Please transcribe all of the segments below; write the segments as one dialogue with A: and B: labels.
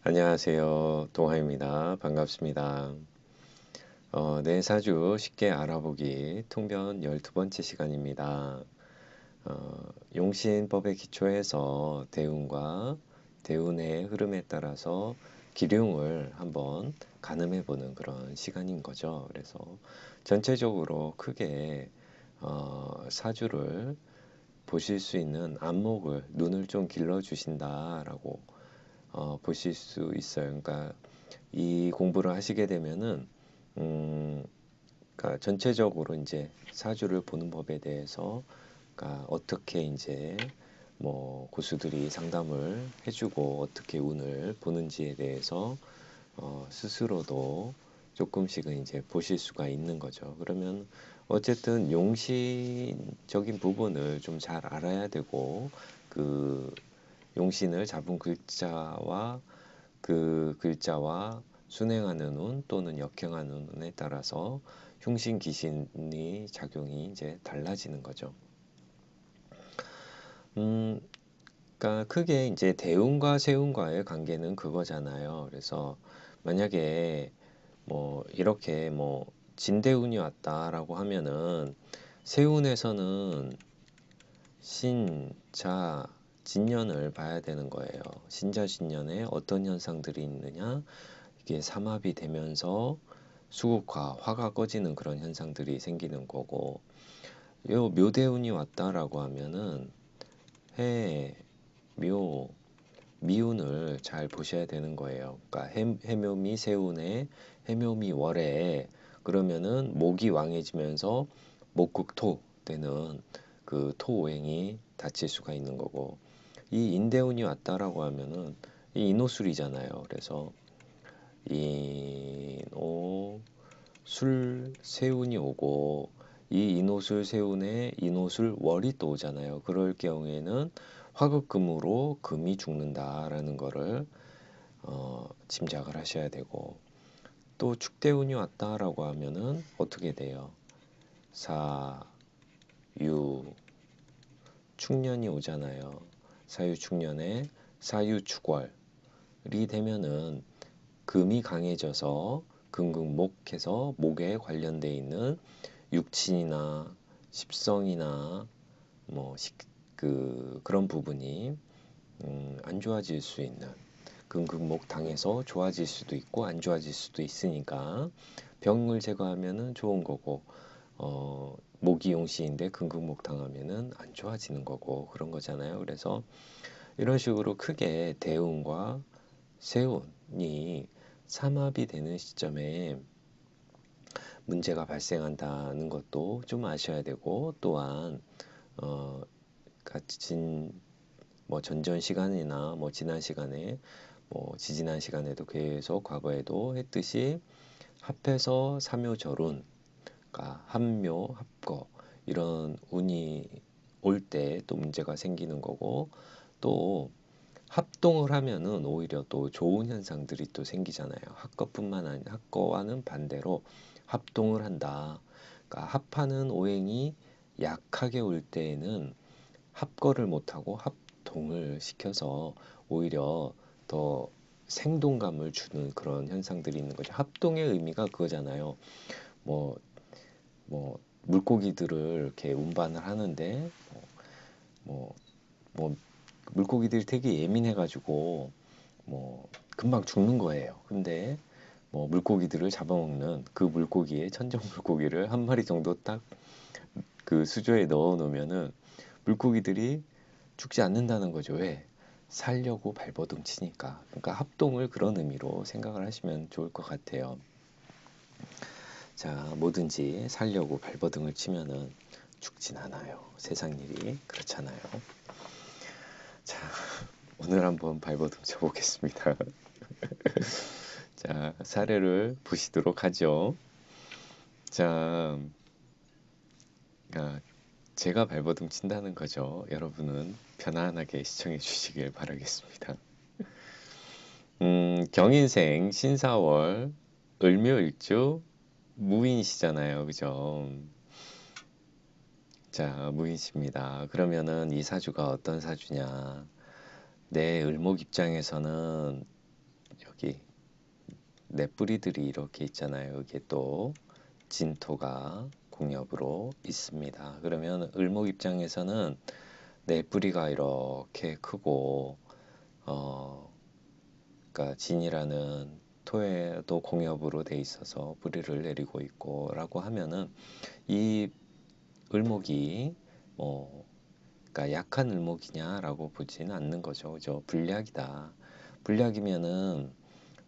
A: 안녕하세요. 동화입니다. 반갑습니다. 내 사주 쉽게 알아보기 통변 12번째 시간입니다. 용신법에 기초해서 대운과 대운의 흐름에 따라서 기륭을 한번 가늠해보는 그런 시간인 거죠. 그래서 전체적으로 크게 사주를 보실 수 있는 안목을, 눈을 좀 길러주신다라고 보실 수 있어요. 그러니까 이 공부를 하시게 되면은 그러니까 전체적으로 이제 사주를 보는 법에 대해서 그러니까 어떻게 이제 뭐 고수들이 상담을 해주고 어떻게 운을 보는지에 대해서 스스로도 조금씩은 이제 보실 수가 있는 거죠. 그러면 어쨌든 용신적인 부분을 좀 잘 알아야 되고 그 용신을 잡은 글자와 그 글자와 순행하는 운 또는 역행하는 운에 따라서 흉신 기신이 작용이 이제 달라지는 거죠. 그러니까 크게 이제 대운과 세운과의 관계는 그거잖아요. 그래서 만약에 뭐 이렇게 뭐 진대운이 왔다라고 하면은 세운에서는 신, 자, 진년을 봐야 되는 거예요. 신자 진년에 어떤 현상들이 있느냐, 이게 삼합이 되면서 수국화, 화가 꺼지는 그런 현상들이 생기는 거고, 요 묘대운이 왔다라고 하면은 해, 묘, 미운을 잘 보셔야 되는 거예요. 그러니까 해묘미 세운에 해묘미 월에 그러면은 목이 왕해지면서 목극토 되는 그 토오행이 닫힐 수가 있는 거고, 이 인대운이 왔다라고 하면은 이 인호술이잖아요. 그래서 인호 술 세운이 오고 이 인호술 세운에 인호술 월이 또 오잖아요. 그럴 경우에는 화극금으로 금이 죽는다라는 거를 짐작을 하셔야 되고, 또 축대운이 왔다라고 하면은 어떻게 돼요? 사, 유, 축년이 오잖아요. 사유축년에 사유축월이 되면은 금이 강해져서 금극목해서 목에 관련돼 있는 육친이나 십성이나 뭐 그런 부분이 안 좋아질 수 있는, 금극목 당해서 좋아질 수도 있고 안 좋아질 수도 있으니까 병을 제거하면은 좋은 거고, 목이 용시인데 금극목 당하면은 안 좋아지는 거고 그런 거잖아요. 그래서 이런 식으로 크게 대운과 세운이 삼합이 되는 시점에 문제가 발생한다는 것도 좀 아셔야 되고, 또한 같이 뭐 전전 시간이나 뭐 지난 시간에 뭐 지지난 시간에도 계속 과거에도 했듯이 합해서 삼묘절운, 그러니까 합묘 합거 이런 운이 올 때 또 문제가 생기는 거고, 또 합동을 하면은 오히려 또 좋은 현상들이 또 생기잖아요. 합거뿐만 아니라 합거와는 반대로 합동을 한다. 그러니까 합하는 오행이 약하게 올 때에는 합거를 못하고 합동을 시켜서 오히려 더 생동감을 주는 그런 현상들이 있는 거죠. 합동의 의미가 그거잖아요. 뭐, 물고기들을 이렇게 운반을 하는데, 뭐, 뭐, 물고기들이 되게 예민해가지고, 뭐, 금방 죽는 거예요. 근데, 뭐, 물고기들을 잡아먹는 그 물고기의 천적 물고기를 한 마리 정도 딱 그 수조에 넣어 놓으면은 물고기들이 죽지 않는다는 거죠. 왜? 살려고 발버둥 치니까. 그러니까 합동을 그런 의미로 생각을 하시면 좋을 것 같아요. 자, 뭐든지 살려고 발버둥을 치면은 죽진 않아요. 세상 일이 그렇잖아요. 자, 오늘 한번 발버둥 쳐보겠습니다. 자, 사례를 보시도록 하죠. 자, 그러니까 제가 발버둥 친다는 거죠. 여러분은 편안하게 시청해 주시길 바라겠습니다. 경인생 신사월 을묘일주 무인시잖아요. 그죠? 자, 무인시입니다. 그러면은 이 사주가 어떤 사주냐? 내 을목 입장에서는 여기 네 뿌리들이 이렇게 있잖아요. 이게 또 진토가 공엽으로 있습니다. 그러면 을목 입장에서는 네 뿌리가 이렇게 크고 그러니까 진이라는 토에도 공엽으로 돼 있어서 뿌리를 내리고 있고라고 하면은 이 을목이 그러니까 약한 을목이냐라고 보지는 않는 거죠. 그죠? 불약이다. 불약이면은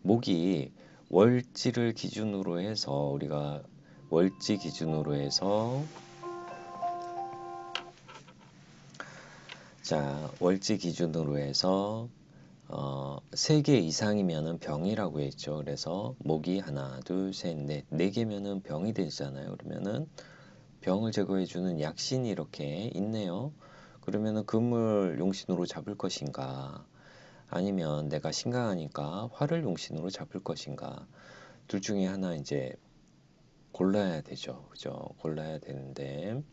A: 목이 월지를 기준으로 해서 우리가 월지 기준으로 해서 자 월지 기준으로 해서 3개 이상이면은 병이라고 했죠. 그래서 목이 하나, 둘, 셋, 넷, 4개면은 병이 되잖아요. 그러면은 병을 제거해주는 약신이 이렇게 있네요. 그러면은 금을 용신으로 잡을 것인가? 아니면 내가 신강하니까 화를 용신으로 잡을 것인가? 둘 중에 하나 이제 골라야 되죠. 그죠? 골라야 되는데,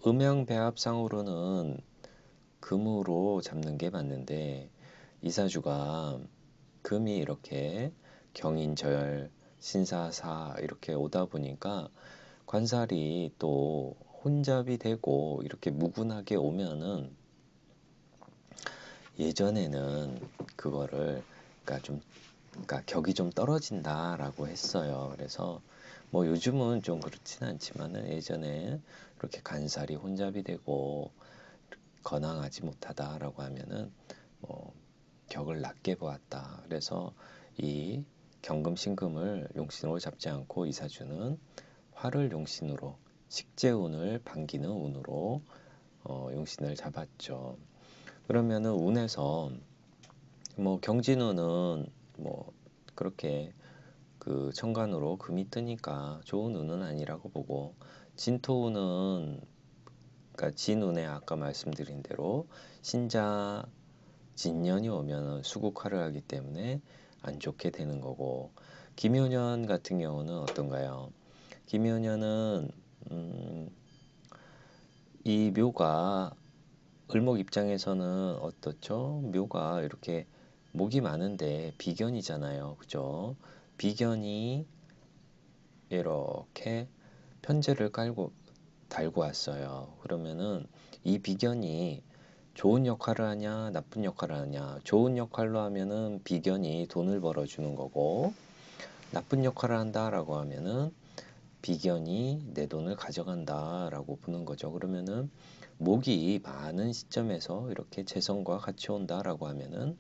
A: 음양배합상으로는 금으로 잡는 게 맞는데, 이사주가 금이 이렇게 경인절, 신사사 이렇게 오다 보니까 관살이 또 혼잡이 되고 이렇게 무군하게 오면은 예전에는 그거를 그러니까 좀 그러니까 격이 좀 떨어진다라고 했어요. 그래서 뭐 요즘은 좀 그렇진 않지만은 예전에 그렇게 간살이 혼잡이 되고 건강하지 못하다라고 하면은 뭐 격을 낮게 보았다. 그래서 이 경금 신금을 용신으로 잡지 않고 이사주는 화를 용신으로 식재운을 반기는 운으로 용신을 잡았죠. 그러면은 운에서 뭐 경진운은 뭐 그렇게 그 천간으로 금이 뜨니까 좋은 운은 아니라고 보고 진토운은 그러니까 진운에 아까 말씀드린 대로 신자 진년이 오면 수국화를 하기 때문에 안 좋게 되는 거고 김효년 같은 경우는 어떤가요? 김효년은 이 묘가 을목 입장에서는 어떻죠? 묘가 이렇게 목이 많은데 비견이잖아요. 그죠? 비견이 이렇게 편제를 달고 왔어요. 그러면은 이 비견이 좋은 역할을 하냐, 나쁜 역할을 하냐. 좋은 역할로 하면은 비견이 돈을 벌어주는 거고, 나쁜 역할을 한다라고 하면은 비견이 내 돈을 가져간다라고 보는 거죠. 그러면은 목이 많은 시점에서 이렇게 재성과 같이 온다라고 하면은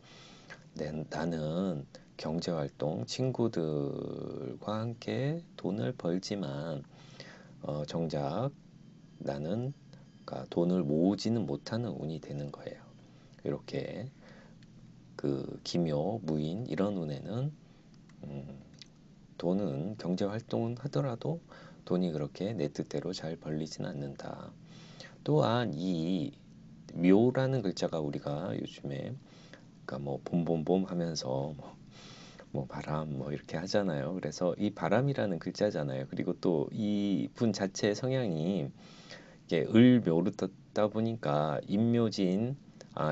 A: 나는 경제활동, 친구들과 함께 돈을 벌지만 정작 나는 그러니까 돈을 모으지는 못하는 운이 되는 거예요. 이렇게 그 기묘, 무인 이런 운에는 돈은 경제활동은 하더라도 돈이 그렇게 내 뜻대로 잘 벌리진 않는다. 또한 이 묘라는 글자가 우리가 요즘에 그러니까 뭐 봄봄봄 하면서 뭐 바람 뭐 이렇게 하잖아요. 그래서 이 바람이라는 글자잖아요. 그리고 또 이 분 자체의 성향이 이게 을묘로 떴다 보니까 인묘진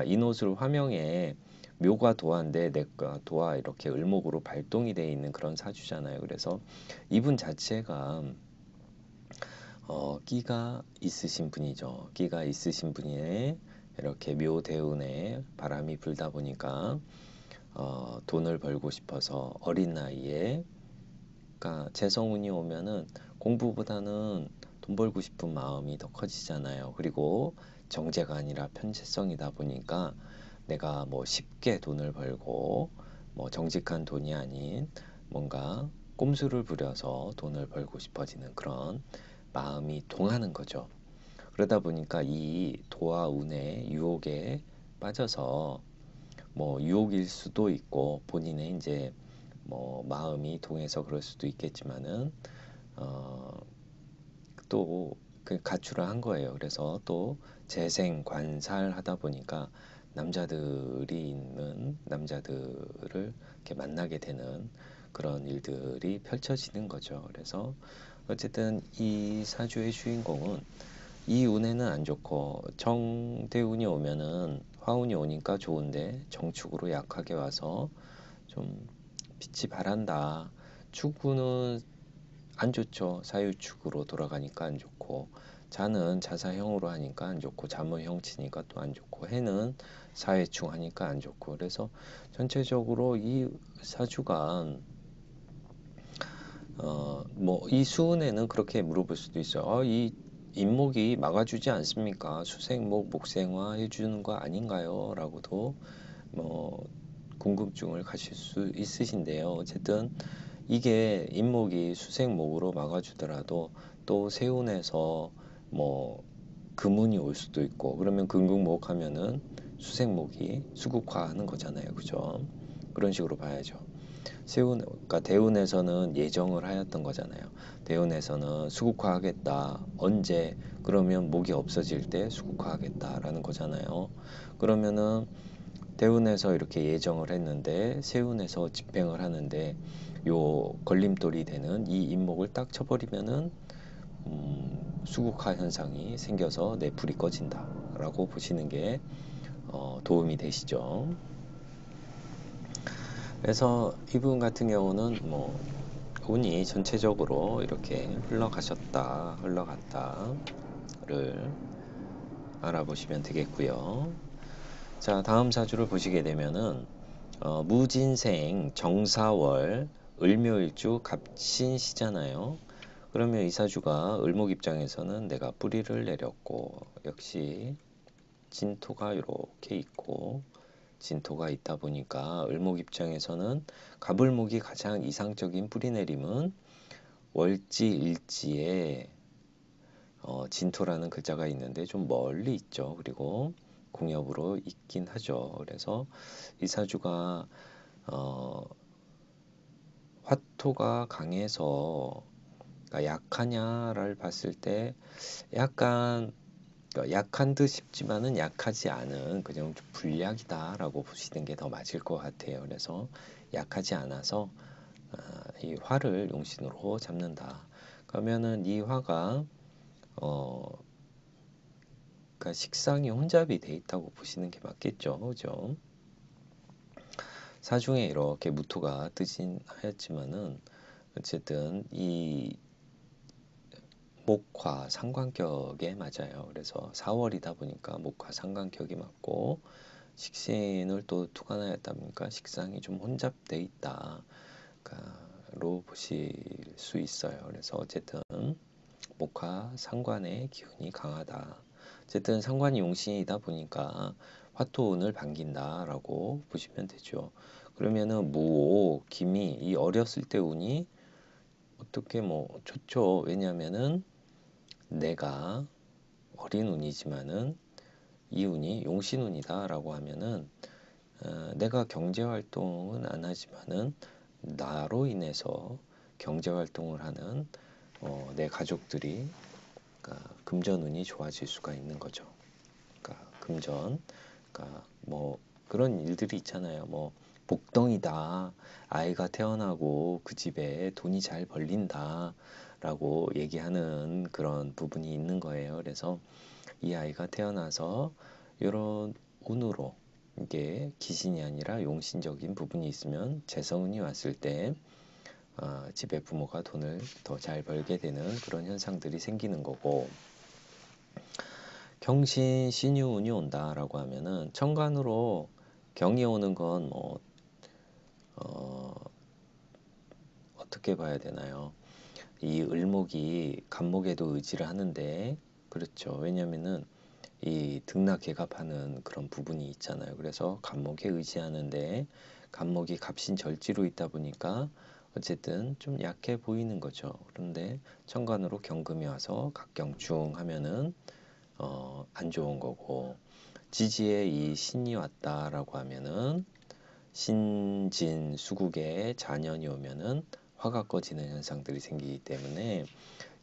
A: 인호술 화명에 묘가 도화인데 내가 도화 이렇게 을목으로 발동이 되어 있는 그런 사주잖아요. 그래서 이분 자체가 끼가 있으신 분이죠. 끼가 있으신 분이에 이렇게 묘대운에 바람이 불다 보니까 돈을 벌고 싶어서 어린 나이에 그러니까 재성운이 오면은 공부보다는 돈 벌고 싶은 마음이 더 커지잖아요. 그리고 정제가 아니라 편재성이다 보니까 내가 뭐 쉽게 돈을 벌고 뭐 정직한 돈이 아닌 뭔가 꼼수를 부려서 돈을 벌고 싶어지는 그런 마음이 동하는 거죠. 그러다 보니까 이 도와 운의 유혹에 빠져서 뭐 유혹일 수도 있고 본인의 이제 뭐 마음이 동해서 그럴 수도 있겠지만은 또그 가출을 한 거예요. 그래서 또 재생 관살하다 보니까 남자들이 있는 남자들을 이렇게 만나게 되는 그런 일들이 펼쳐지는 거죠. 그래서 어쨌든 이 사주의 주인공은 이 운에는 안 좋고 정대운이 오면은 화운이 오니까 좋은데 정축으로 약하게 와서 좀 빛이 바란다. 축구는 안 좋죠. 사유축으로 돌아가니까 안 좋고, 자는 자사형으로 하니까 안 좋고, 자무형 치니까 또 안 좋고, 해는 사회축 하니까 안 좋고. 그래서 전체적으로 이 사주가 뭐 이 수운에는 그렇게 물어볼 수도 있어요. 이 인목이 막아주지 않습니까? 수생목 목생화 해주는 거 아닌가요? 라고도 뭐 궁금증을 가실 수 있으신데요. 어쨌든 이게 인목이 수생목으로 막아주더라도 또 세운에서 뭐 금운이 올 수도 있고, 그러면 금극목 하면은 수생목이 수국화하는 거잖아요. 그죠? 그런 식으로 봐야죠. 그러니까 대운에서는 예정을 하였던 거잖아요. 대운에서는 수국화하겠다. 언제? 그러면 목이 없어질 때 수국화하겠다라는 거잖아요. 그러면은 대운에서 이렇게 예정을 했는데 세운에서 집행을 하는데 요 걸림돌이 되는 이 인목을 딱 쳐버리면은 수국화 현상이 생겨서 내 불이 꺼진다라고 보시는 게 도움이 되시죠. 그래서 이분 같은 경우는 뭐 운이 전체적으로 이렇게 흘러갔다를 알아보시면 되겠고요. 자, 다음 사주를 보시게 되면은 무진생 정사월 을묘일주 갑신시잖아요. 그러면 이 사주가 을목 입장에서는 내가 뿌리를 내렸고, 역시 진토가 이렇게 있고, 진토가 있다 보니까 을목 입장에서는 갑을목이 가장 이상적인 뿌리내림은 월지일지에 진토라는 글자가 있는데 좀 멀리 있죠. 그리고 공엽으로 있긴 하죠. 그래서 이 사주가 화토가 강해서 그러니까 약하냐를 봤을 때 약간 그러니까 약한 듯 싶지만은 약하지 않은 그냥 좀 불약이다라고 보시는 게 더 맞을 것 같아요. 그래서 약하지 않아서 이 화를 용신으로 잡는다. 그러면은 이 화가 그러니까 식상이 혼잡이 돼 있다고 보시는 게 맞겠죠. 그죠? 사중에 이렇게 무토가 뜨진 하였지만은 어쨌든 이 목화 상관격에 맞아요. 그래서 4월이다 보니까 목화 상관격이 맞고 식신을 또 투관하였다 보니까 식상이 좀 혼잡돼 있다로 보실 수 있어요. 그래서 어쨌든 목화 상관의 기운이 강하다. 어쨌든 상관이 용신이다 보니까 화토운을 반긴다라고 보시면 되죠. 그러면은 무오, 기미 이 어렸을 때 운이 어떻게 뭐 좋죠. 왜냐하면은 내가 어린 운이지만은 이 운이 용신운이다라고 하면은 내가 경제 활동은 안 하지만은 나로 인해서 경제 활동을 하는 내 가족들이 그러니까 금전운이 좋아질 수가 있는 거죠. 그러니까 금전, 그러니까 뭐 그런 일들이 있잖아요. 뭐 복덩이다. 아이가 태어나고 그 집에 돈이 잘 벌린다라고 얘기하는 그런 부분이 있는 거예요. 그래서 이 아이가 태어나서 이런 운으로 이게 기신이 아니라 용신적인 부분이 있으면 재성운이 왔을 때 집에 부모가 돈을 더 잘 벌게 되는 그런 현상들이 생기는 거고, 경신 신유운이 온다라고 하면은 천간으로 경이 오는 건 뭐 어떻게 봐야 되나요? 이 을목이 간목에도 의지를 하는데 그렇죠. 왜냐면은 이 등락개갑하는 그런 부분이 있잖아요. 그래서 간목에 의지하는데 간목이 갑신절지로 있다 보니까 어쨌든 좀 약해 보이는 거죠. 그런데 천간으로 경금이 와서 각경중 하면은 안 좋은 거고, 지지에 이 신이 왔다라고 하면은 신진 수국에 잔연이 오면은 화가 꺼지는 현상들이 생기기 때문에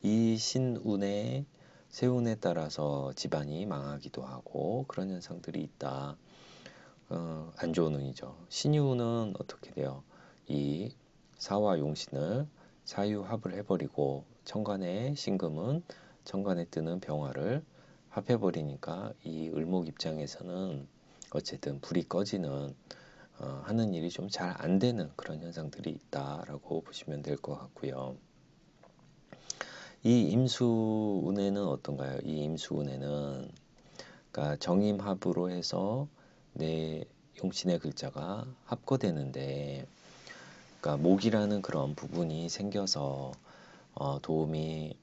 A: 이 신운에 세운에 따라서 집안이 망하기도 하고 그런 현상들이 있다. 안 좋은 운이죠. 신유운은 어떻게 돼요? 이 사와 용신을 사유합을 해버리고 천간의 신금은 천간에 뜨는 병화를 합해버리니까 이 을목 입장에서는 어쨌든 불이 꺼지는 하는 일이 좀 잘 안 되는 그런 현상들이 있다라고 보시면 될 것 같고요. 이 임수운에는 어떤가요? 이 임수운에는 그러니까 정임합으로 해서 내 용신의 글자가 합거되는데, 그러니까 목이라는 그런 부분이 생겨서 도움이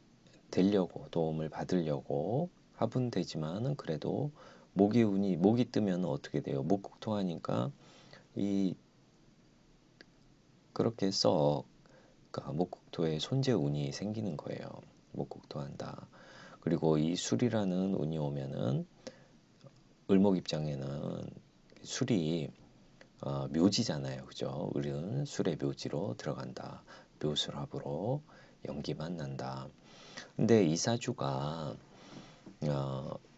A: 되려고, 도움을 받으려고 화분되지만은 그래도 목이 뜨면 어떻게 돼요? 목국토하니까 이 그렇게 그러니까 목국토에 손재운이 생기는 거예요. 목국토한다. 그리고 이 술이라는 운이 오면은 을목 입장에는 술이 묘지잖아요. 그죠? 을은 술의 묘지로 들어간다. 묘술합으로 연기만 난다. 근데 이 사주가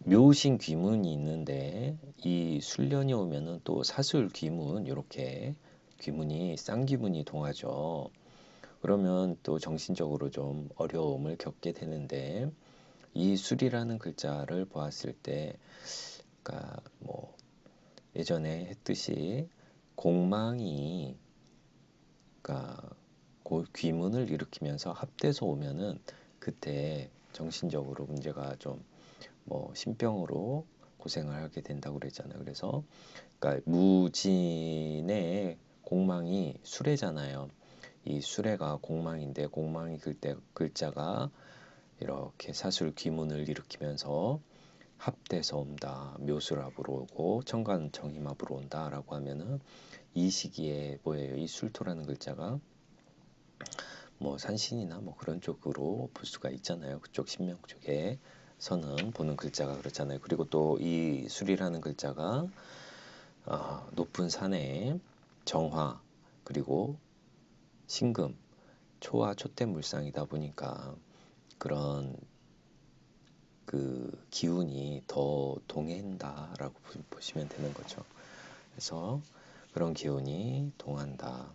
A: 묘신 귀문이 있는데 이 술년이 오면은 또 사술 귀문, 이렇게 귀문이 쌍귀문이 동하죠. 그러면 또 정신적으로 좀 어려움을 겪게 되는데, 이 술이라는 글자를 보았을 때, 그러니까 뭐 예전에 했듯이 공망이, 그러니까 귀문을 일으키면서 합돼서 오면은 그때 정신적으로 문제가 좀 뭐 신병으로 고생을 하게 된다고 그랬잖아요. 그래서 그러니까 무진의 공망이 수레잖아요. 이 수레가 공망인데, 공망이 글자가 이렇게 사술 귀문을 일으키면서 합돼서 온다. 묘술합으로 오고 청간 정임합으로 온다라고 하면은 이 시기에 뭐예요? 이 술토라는 글자가 뭐 산신이나 뭐 그런 쪽으로 볼 수가 있잖아요. 그쪽 신명 쪽에서는 보는 글자가 그렇잖아요. 그리고 또 이 술이라는 글자가 높은 산에 정화, 그리고 신금, 초와 촛대 물상이다 보니까 그런 그 기운이 더 동해한다라고 보시면 되는 거죠. 그래서 그런 기운이 동한다.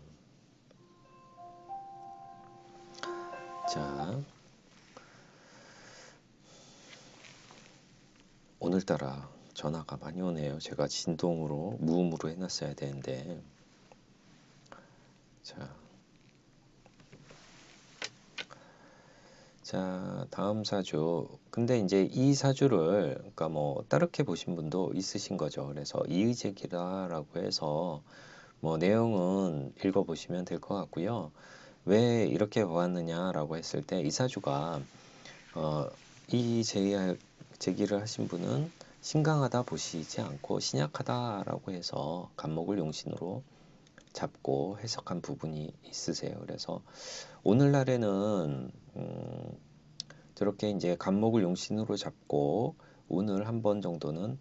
A: 자, 오늘따라 전화가 많이 오네요. 제가 진동으로 무음으로 해놨어야 되는데. 자, 다음 사주. 근데 이제 이 사주를 그러니까 뭐 다르게 보신 분도 있으신 거죠. 그래서 이의제기라고 해서 뭐 내용은 읽어보시면 될 것 같고요. 왜 이렇게 보았느냐라고 했을 때, 이 사주가 이 제기를 하신 분은 신강하다 보시지 않고 신약하다라고 해서 간목을 용신으로 잡고 해석한 부분이 있으세요. 그래서 오늘날에는 저렇게 이제 간목을 용신으로 잡고 운을 한 번 정도는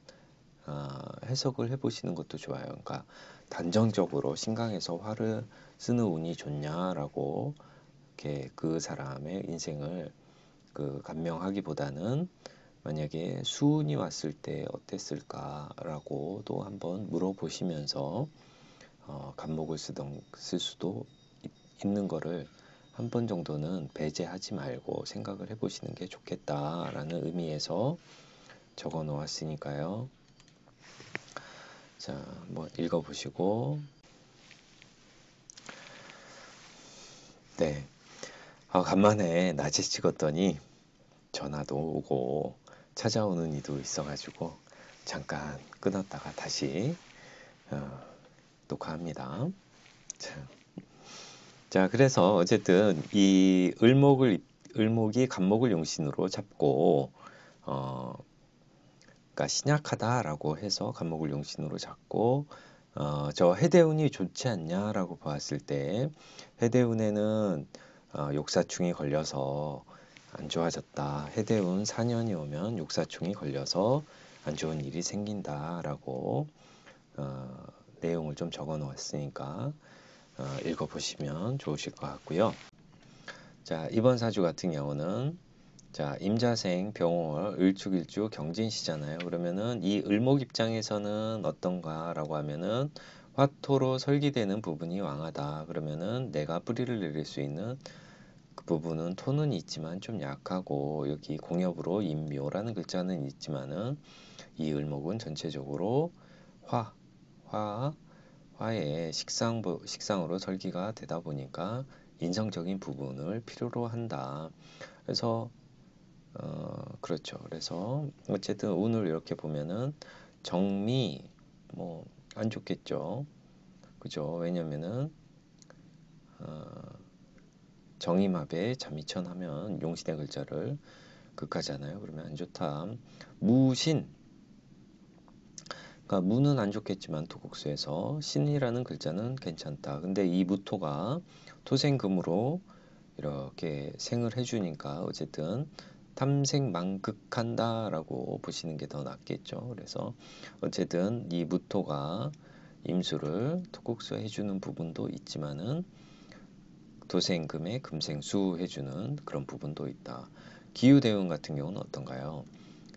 A: 해석을 해보시는 것도 좋아요. 그러니까 단정적으로 신강에서 화를 쓰는 운이 좋냐라고 이렇게 그 사람의 인생을 감명하기보다는 만약에 수운이 왔을 때 어땠을까라고 또 한번 물어보시면서 간목을 쓸 수도 있는 거를 한 번 정도는 배제하지 말고 생각을 해보시는 게 좋겠다라는 의미에서 적어 놓았으니까요. 자, 뭐 읽어보시고. 네. 간만에 낮에 찍었더니 전화도 오고 찾아오는 이도 있어가지고 잠깐 끊었다가 다시 녹화합니다. 자, 그래서 어쨌든 이 을목이 간목을 용신으로 잡고 그러니까 신약하다라고 해서 간목을 용신으로 잡고 저 해대운이 좋지 않냐라고 보았을 때, 해대운에는 욕사충이 걸려서 안 좋아졌다. 해대운 4년이 오면 욕사충이 걸려서 안 좋은 일이 생긴다라고 내용을 좀 적어 놓았으니까 읽어보시면 좋으실 것 같고요. 자, 이번 사주 같은 경우는 자, 임자생, 병월, 을축일주, 경진시잖아요. 그러면은 이 을목 입장에서는 어떤가라고 하면은 화토로 설기되는 부분이 왕하다. 그러면은 내가 뿌리를 내릴 수 있는 그 부분은 토는 있지만 좀 약하고, 여기 공엽으로 임묘라는 글자는 있지만은 이 을목은 전체적으로 화, 화의 식상으로 설기가 되다 보니까 인성적인 부분을 필요로 한다. 그래서 그렇죠. 그래서 어쨌든 운을 이렇게 보면은 정미 뭐 안 좋겠죠. 그죠? 왜냐면은 정임합에 잠이천 하면 용신의 글자를 극하잖아요. 그러면 안 좋다. 무신, 그러니까 무는 안 좋겠지만 토국수에서 신이라는 글자는 괜찮다. 근데 이 무토가 토생금으로 이렇게 생을 해주니까 어쨌든 탐생망극한다라고 보시는 게 더 낫겠죠. 그래서 어쨌든 이 무토가 임수를 토국수 해주는 부분도 있지만은 도생금에 금생수 해주는 그런 부분도 있다. 기후대운 같은 경우는 어떤가요?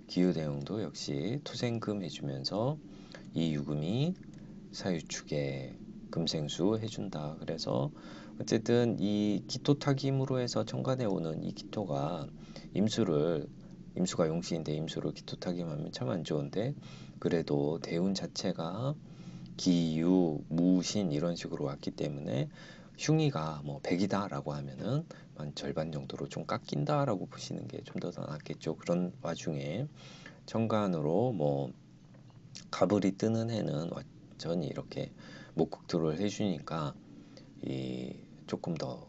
A: 기후대운도 역시 토생금 해주면서 이 유금이 사유축에 금생수 해준다. 그래서 어쨌든 이 기토탁임으로 해서 천간에 오는 이 기토가 임수가 용신인데 임수를 기토탁임하면 참 안 좋은데 그래도 대운 자체가 기유, 무신 이런 식으로 왔기 때문에 흉이가 뭐 100이다라고 하면은 한 절반 정도로 좀 깎인다라고 보시는 게 좀 더 낫겠죠. 그런 와중에 천간으로 뭐 가불이 뜨는 해는 완전히 이렇게 목국토를 해주니까 이 조금 더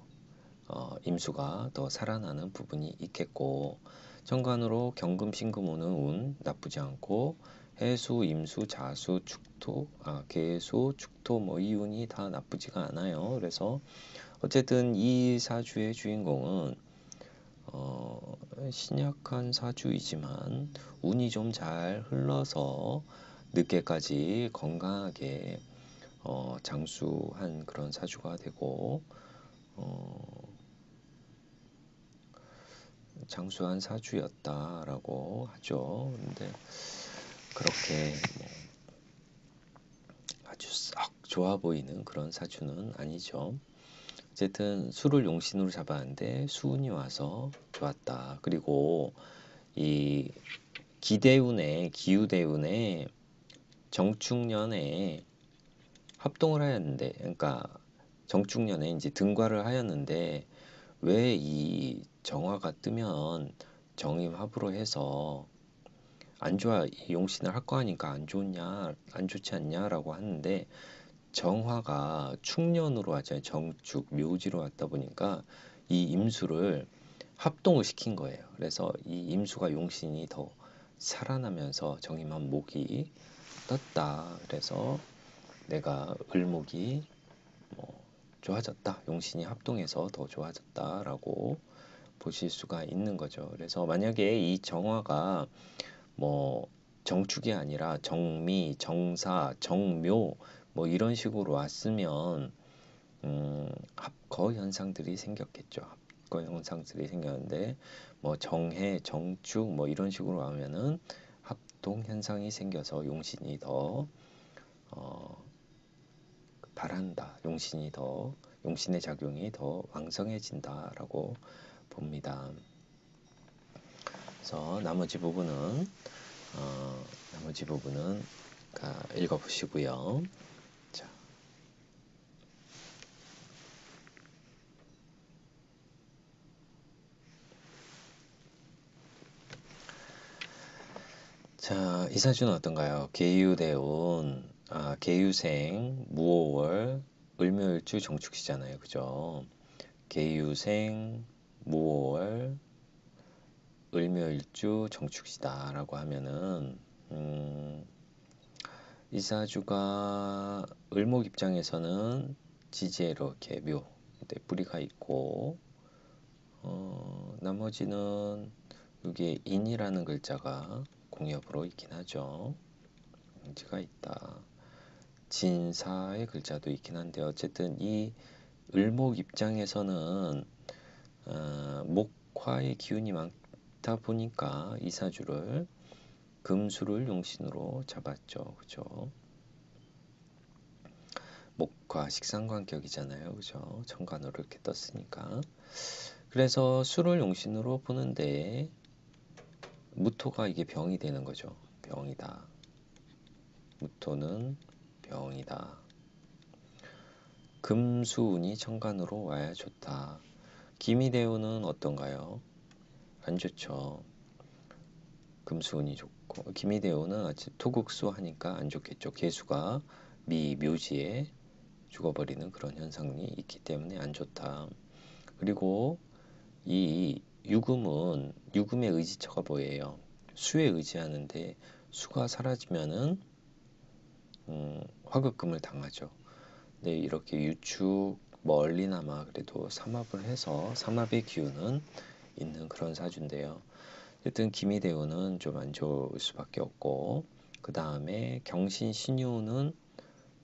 A: 임수가 더 살아나는 부분이 있겠고 천간으로 경금, 신금 오는 운 나쁘지 않고 해수, 임수, 자수, 축토, 계수, 축토 뭐 이 운이 다 나쁘지가 않아요. 그래서 어쨌든 이 사주의 주인공은 신약한 사주이지만 운이 좀 잘 흘러서 늦게까지 건강하게 장수한 그런 사주가 되고 장수한 사주였다라고 하죠. 근데 그렇게 뭐 아주 썩 좋아 보이는 그런 사주는 아니죠. 어쨌든 수를 용신으로 잡았는데 수운이 와서 좋았다. 그리고 이 기후대운에 정축년에 합동을 하였는데, 그러니까 정축년에 이제 등과를 하였는데 왜 이 정화가 뜨면 정임합으로 해서 안 좋아 용신을 할 거 하니까 안 좋냐 안 좋지 않냐라고 하는데 정화가 축년으로 왔잖아요. 정축 묘지로 왔다 보니까 이 임수를 합동을 시킨 거예요. 그래서 이 임수가 용신이 더 살아나면서 정임한 목이 떴다. 그래서 내가 을목이 뭐 좋아졌다. 용신이 합동해서 더 좋아졌다라고 보실 수가 있는 거죠. 그래서 만약에 이 정화가 뭐 정축이 아니라 정미, 정사, 정묘 뭐 이런 식으로 왔으면 합거 현상들이 생겼겠죠. 합거 현상들이 생겼는데 뭐 정해, 정축 뭐 이런 식으로 하면은 합동 현상이 생겨서 용신이 더 바란다. 용신의 작용이 더 왕성해진다라고 봅니다. 그래서 나머지 부분은 읽어보시고요. 자, 이 사주는 어떤가요? 계유생, 무오월, 을묘일주 정축시잖아요. 그죠? 계유생, 무오월, 을묘일주 정축시다라고 하면은 이 사주가 을목 입장에서는 지지에 이렇게 뿌리가 있고 나머지는 이게 인이라는 글자가 공엽으로 있긴 하죠. 인지가 있다. 진사의 글자도 있긴 한데 어쨌든 이 을목 입장에서는 목화의 기운이 많다 보니까 이 사주를 금수를 용신으로 잡았죠. 그죠? 목화 식상관격이잖아요. 그죠? 정관으로 이렇게 떴으니까. 그래서 수를 용신으로 보는데 무토가 이게 병이 되는 거죠. 병이다. 무토는 병이다. 금수운이 천간으로 와야 좋다. 기미대운은 어떤가요? 안 좋죠. 금수운이 좋고 기미대운은 토국수 하니까 안 좋겠죠. 개수가 묘지에 죽어버리는 그런 현상이 있기 때문에 안 좋다. 그리고 이 유금의 의지처가 뭐예요? 수에 의지하는데 수가 사라지면은 화급금을 당하죠. 네, 이렇게 유축 멀리나마 그래도 삼합을 해서 삼합의 기운은 있는 그런 사주인데요. 어쨌든 기미대운은 좀 안 좋을 수밖에 없고, 그 다음에 경신 신유는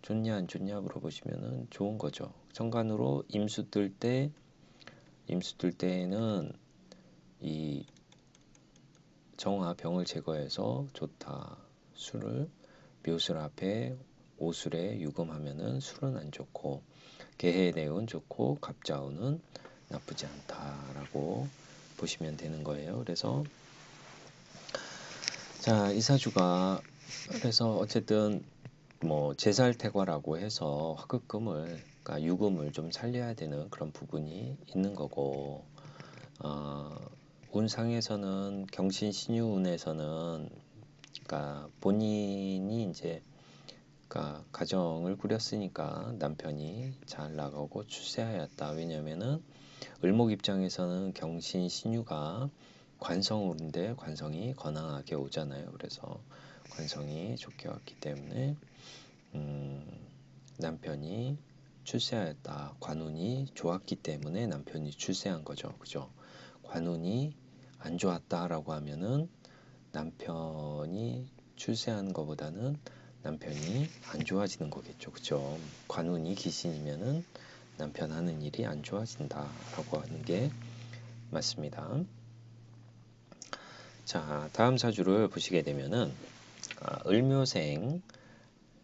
A: 좋냐 안 좋냐 물어보시면은 좋은 거죠. 천간으로 임수 뜰 때에는 이 정화 병을 제거해서 좋다. 술을 묘술 앞에 오술에 유금하면은 술은 안 좋고, 개해대운 좋고 갑자운은 나쁘지 않다라고 보시면 되는 거예요. 그래서 자, 이 사주가 그래서 어쨌든 뭐 제살태과라고 해서 화급금을 그러니까 유금을 좀 살려야 되는 그런 부분이 있는 거고, 운상에서는 경신신유운에서는 그러니까 본인이 이제 그러니까 가정을 꾸렸으니까 남편이 잘 나가고 출세하였다. 왜냐면은 을목 입장에서는 경신신유가 관성운인데 관성이 건강하게 오잖아요. 그래서 관성이 좋게 왔기 때문에 남편이 출세하였다. 관운이 좋았기 때문에 남편이 출세한 거죠. 그죠? 관운이 안 좋았다라고 하면은 남편이 출세한 것보다는 남편이 안 좋아지는 거겠죠. 그죠? 관운이 기신이면은 남편 하는 일이 안 좋아진다라고 하는 게 맞습니다. 자, 다음 사주를 보시게 되면은 을묘생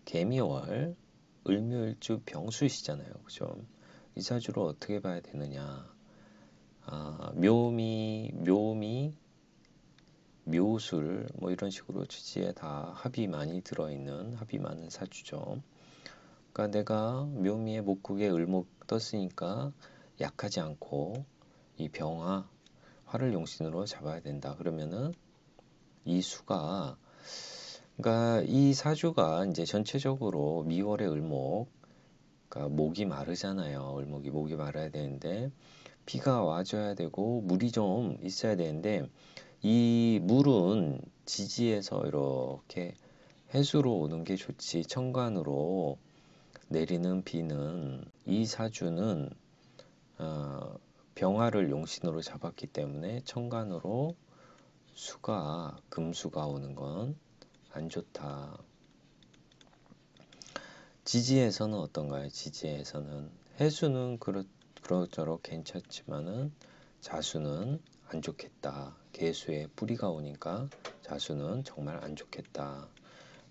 A: 개미월 을묘일주 병수시잖아요. 그죠? 이 사주를 어떻게 봐야 되느냐? 묘미, 묘술 뭐 이런 식으로 주지에 다 합이 많이 들어있는 합이 많은 사주죠. 그러니까 내가 묘미의 목국에 을목 떴으니까 약하지 않고 이 화를 용신으로 잡아야 된다. 그러면은 이 수가 그러니까 이 사주가 이제 전체적으로 미월의 을목 그러니까 목이 마르잖아요. 을목이 목이 마르야 되는데 비가 와줘야 되고 물이 좀 있어야 되는데 이 물은 지지에서 이렇게 해수로 오는 게 좋지 천간으로 내리는 비는 이 사주는 병화를 용신으로 잡았기 때문에 천간으로 금수가 오는 건 안 좋다. 지지에서는 어떤가요? 지지에서는 해수는 그럭저럭 괜찮지만은 자수는 안 좋겠다. 개수에 뿌리가 오니까 자수는 정말 안 좋겠다.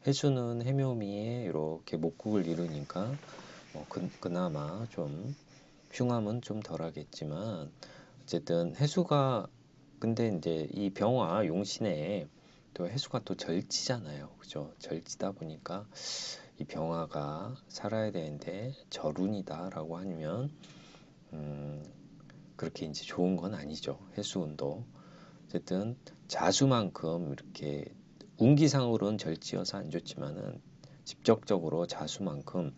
A: 해수는 해묘미에 이렇게 목국을 이루니까 뭐 그나마 좀 흉함은 좀 덜하겠지만 어쨌든 해수가 근데 이제 이 병화 용신에 또 해수가 또 절지잖아요. 그죠? 절지다 보니까 이 병화가 살아야 되는데 절운이다라고 하면 그렇게 이제 좋은 건 아니죠. 해수운도 어쨌든 자수만큼 이렇게 운기상으로는 절지여서 안 좋지만은 직접적으로 자수만큼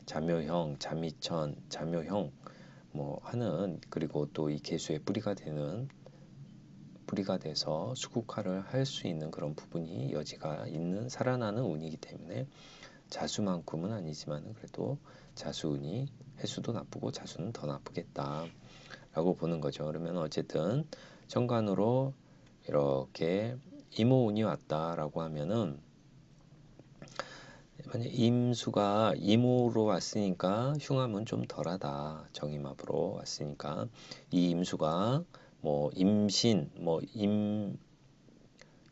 A: 자묘형, 자미천, 자묘형 뭐 하는 그리고 또 이 개수의 뿌리가 돼서 수국화를 할 수 있는 그런 부분이 여지가 있는 살아나는 운이기 때문에 자수만큼은 아니지만 그래도 자수운이 해수도 나쁘고 자수는 더 나쁘겠다라고 보는 거죠. 그러면 어쨌든 정관으로 이렇게 이모운이 왔다라고 하면은 만약 임수가 이모로 왔으니까 흉함은 좀 덜하다. 정임합으로 왔으니까 이 임수가 뭐 임신, 뭐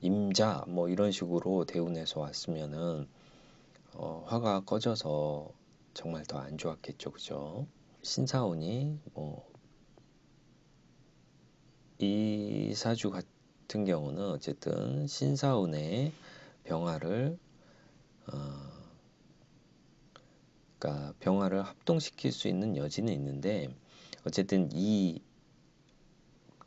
A: 임자 뭐 이런 식으로 대운해서 왔으면은 화가 꺼져서 정말 더 안 좋았겠죠, 그죠? 신사운이 뭐 이 사주 같은 경우는 어쨌든 신사운의 병화를 그러니까 병화를 합동시킬 수 있는 여지는 있는데 어쨌든 이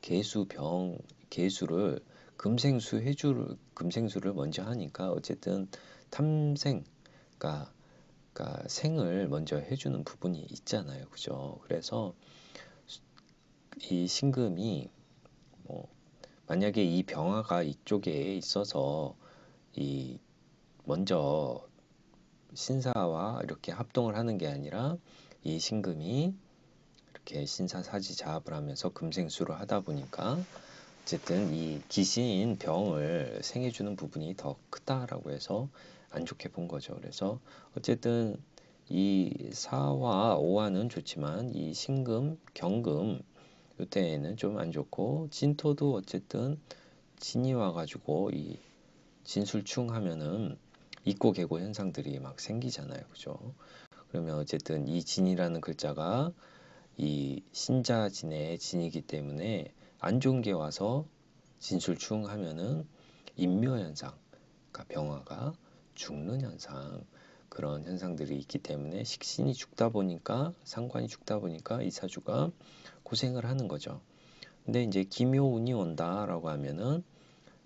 A: 개수를 금생수를 먼저 하니까 어쨌든 탐생, 그러니까, 그러니까 생을 먼저 해주는 부분이 있잖아요, 그죠? 그래서 이 신금이 뭐 만약에 이 병화가 이쪽에 있어서 이 먼저 신사와 이렇게 합동을 하는 게 아니라 이 신금이 이렇게 신사사지자합을 하면서 금생수를 하다 보니까 어쨌든 이 기신 병을 생해주는 부분이 더 크다라고 해서 안 좋게 본 거죠. 그래서 어쨌든 이 사와 오화는 좋지만 이 신금, 경금 이때에는 좀 안 좋고 진토도 어쨌든 진이 와가지고 이 진술충 하면은 있고 개고 현상들이 막 생기잖아요. 그죠? 그러면 어쨌든 이 진이라는 글자가 이 신자진의 진이기 때문에 안 좋은 게 와서 진술충 하면은 인묘현상, 그러니까 병화가 죽는 현상, 그런 현상들이 있기 때문에 식신이 죽다 보니까 상관이 죽다 보니까 이 사주가 고생을 하는 거죠. 근데 이제 기묘운이 온다라고 하면은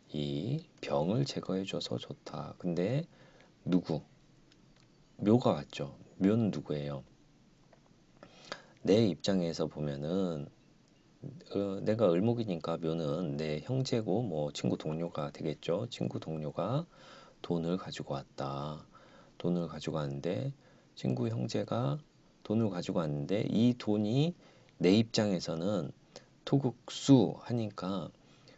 A: 이 병을 제거해줘서 좋다. 근데 누구? 묘가 왔죠. 묘는 누구예요? 내 입장에서 보면은 내가 을목이니까 묘는 내 형제고 뭐 친구 동료가 되겠죠. 친구 동료가 돈을 가지고 왔다. 돈을 가지고 왔는데 친구 형제가 돈을 가지고 왔는데 이 돈이 내 입장에서는 토국수 하니까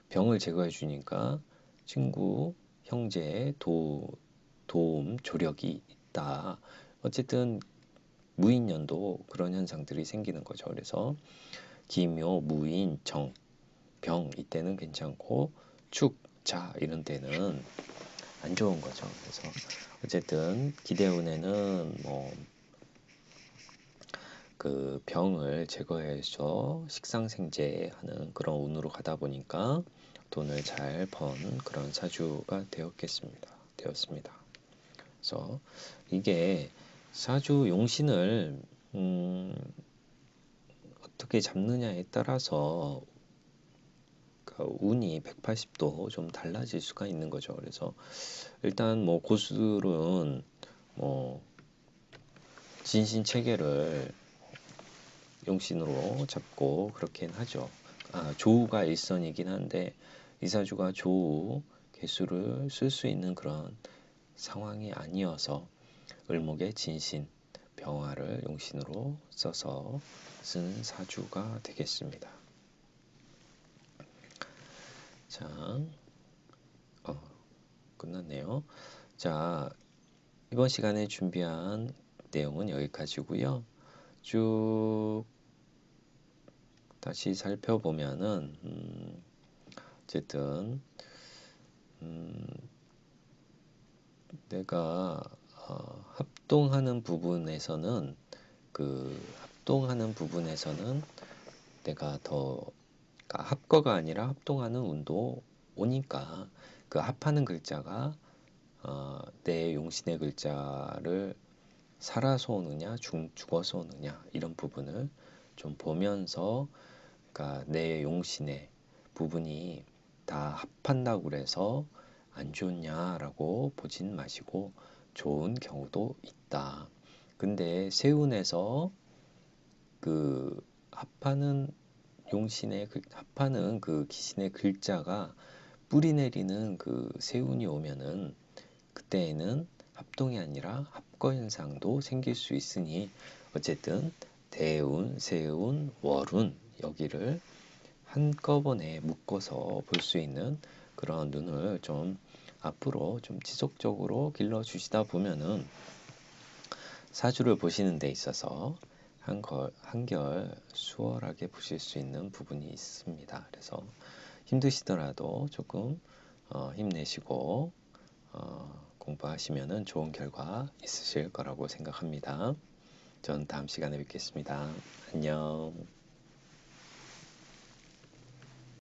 A: 병을 제거해 주니까 친구 형제의 도움 조력이 있다. 어쨌든 무인년도 그런 현상들이 생기는 거죠. 그래서 기묘, 무인, 정, 병 이때는 괜찮고 축, 자 이런 때는 안 좋은 거죠. 그래서 어쨌든 기대운에는 뭐 그 병을 제거해서 식상생재하는 그런 운으로 가다 보니까 돈을 잘 번 그런 사주가 되었습니다. 그래서 이게 사주 용신을 어떻게 잡느냐에 따라서 그 운이 180도 좀 달라질 수가 있는 거죠. 그래서 일단 뭐 고수들은 뭐 진신 체계를 용신으로 잡고 그렇긴 하죠. 조우가 일선이긴 한데 이사주가 조우 개수를 쓸 수 있는 그런 상황이 아니어서 을목의 진신 병화를 용신으로 써서 쓴 사주가 되겠습니다. 자, 끝났네요. 자, 이번 시간에 준비한 내용은 여기까지고요. 쭉 다시 살펴보면은 어쨌든 내가 합동하는 부분에서는 내가 더 그러니까 합거가 아니라 합동하는 운도 오니까 그 합하는 글자가 내 용신의 글자를 살아서 오느냐 죽어서 오느냐 이런 부분을 좀 보면서 그러니까 내 용신의 부분이 다 합한다고 그래서 안 좋냐라고 보진 마시고 좋은 경우도 있다. 근데 세운에서 그 합하는 합하는 그 기신의 글자가 뿌리 내리는 그 세운이 오면은 그때에는 합동이 아니라 합거 현상도 생길 수 있으니 어쨌든 대운, 세운, 월운 여기를 한꺼번에 묶어서 볼 수 있는 그런 눈을 좀 앞으로 좀 지속적으로 길러 주시다 보면은 사주를 보시는 데 있어서 한결 수월하게 보실 수 있는 부분이 있습니다. 그래서 힘드시더라도 조금 힘내시고 공부하시면은 좋은 결과 있으실 거라고 생각합니다. 전 다음 시간에 뵙겠습니다. 안녕.